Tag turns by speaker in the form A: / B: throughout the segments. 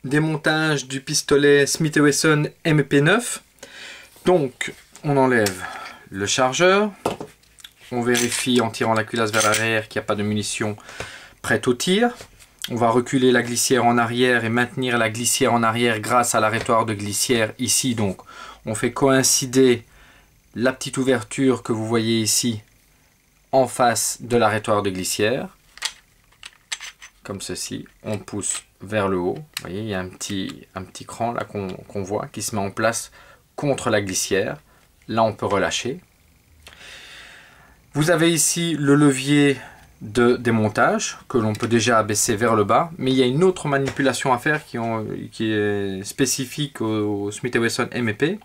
A: Démontage du pistolet Smith & Wesson MP9. Donc, on enlève le chargeur. On vérifie en tirant la culasse vers l'arrière qu'il n'y a pas de munitions prêtes au tir. On va reculer la glissière en arrière et maintenir la glissière en arrière grâce à l'arrêtoir de glissière ici. Donc, on fait coïncider la petite ouverture que vous voyez ici en face de l'arrêtoir de glissière. Comme ceci, on pousse vers le haut. Vous voyez, il y a un petit cran là qu'on voit qui se met en place contre la glissière. Là, on peut relâcher. Vous avez ici le levier de démontage que l'on peut déjà abaisser vers le bas, mais il y a une autre manipulation à faire qui est spécifique au Smith & Wesson MP.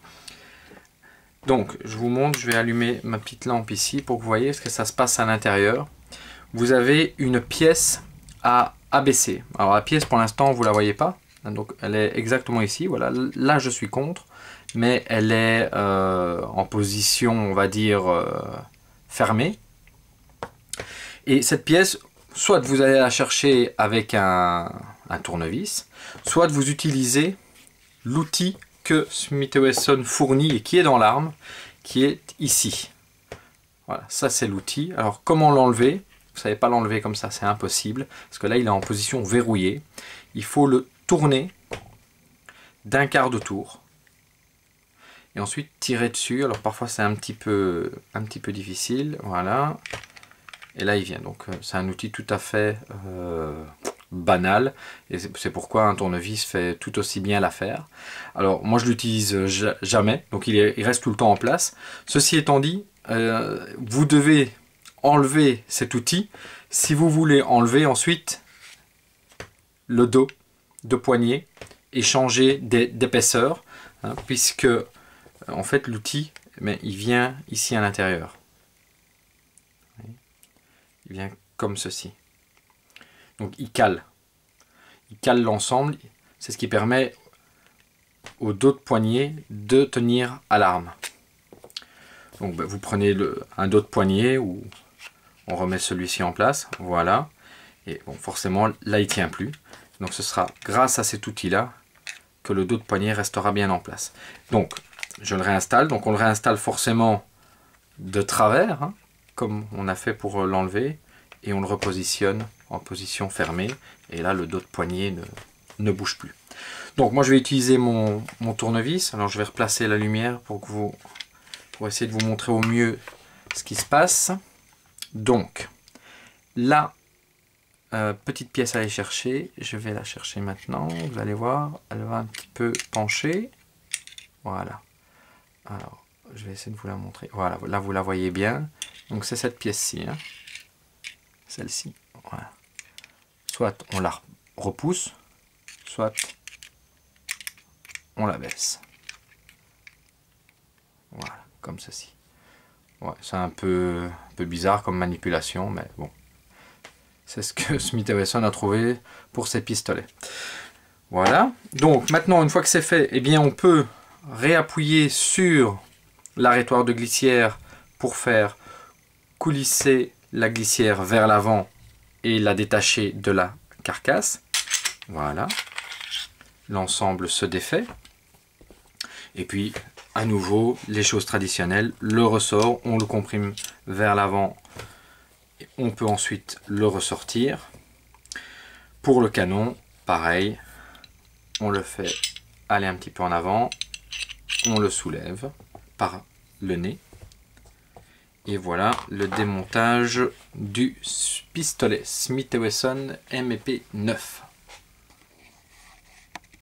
A: Donc, je vous montre, je vais allumer ma petite lampe ici pour que vous voyez ce que ça se passe à l'intérieur. Vous avez une pièce à abaisser. Alors la pièce pour l'instant vous la voyez pas, donc elle est exactement ici, voilà, là je suis contre, mais elle est en position on va dire fermée. Et cette pièce, soit vous allez la chercher avec un tournevis, soit vous utilisez l'outil que Smith & Wesson fournit et qui est dans l'arme, qui est ici. Voilà, ça c'est l'outil. Alors comment l'enlever? Vous ne savez pas l'enlever comme ça, c'est impossible, parce que là il est en position verrouillée. Il faut le tourner d'un quart de tour et ensuite tirer dessus. Alors parfois c'est un petit peu difficile, voilà. Et là il vient, donc c'est un outil tout à fait banal, et c'est pourquoi un tournevis fait tout aussi bien l'affaire. Alors moi je l'utilise jamais, donc il reste tout le temps en place. Ceci étant dit, vous devez enlever cet outil si vous voulez enlever ensuite le dos de poignée et changer d'épaisseur, hein, puisque en fait l'outil, mais il vient ici à l'intérieur, il vient comme ceci, donc il cale l'ensemble. C'est ce qui permet au dos de poignée de tenir à l'arme. Donc vous prenez un dos de poignée ou on remet celui-ci en place, voilà, et bon, forcément là il tient plus, donc ce sera grâce à cet outil là que le dos de poignet restera bien en place. Donc je le réinstalle, donc on le réinstalle forcément de travers, hein, comme on a fait pour l'enlever, et on le repositionne en position fermée, et là le dos de poignet ne bouge plus. Donc moi je vais utiliser mon tournevis. Alors je vais replacer la lumière pour essayer de vous montrer au mieux ce qui se passe. Donc, la petite pièce à aller chercher, je vais la chercher maintenant, vous allez voir, elle va un petit peu pencher, voilà. Alors, je vais essayer de vous la montrer, voilà, là vous la voyez bien, donc c'est cette pièce-ci, hein. Celle-ci, voilà. Soit on la repousse, soit on la baisse, voilà, comme ceci. Ouais, c'est un peu bizarre comme manipulation, mais bon. C'est ce que Smith & Wesson a trouvé pour ses pistolets. Voilà. Donc maintenant, une fois que c'est fait, eh bien, on peut réappuyer sur l'arrêtoir de glissière pour faire coulisser la glissière vers l'avant et la détacher de la carcasse. Voilà. L'ensemble se défait. Et puis, à nouveau, les choses traditionnelles, le ressort, on le comprime vers l'avant, on peut ensuite le ressortir. Pour le canon, pareil, on le fait aller un petit peu en avant, on le soulève par le nez, et voilà le démontage du pistolet Smith & Wesson MP9.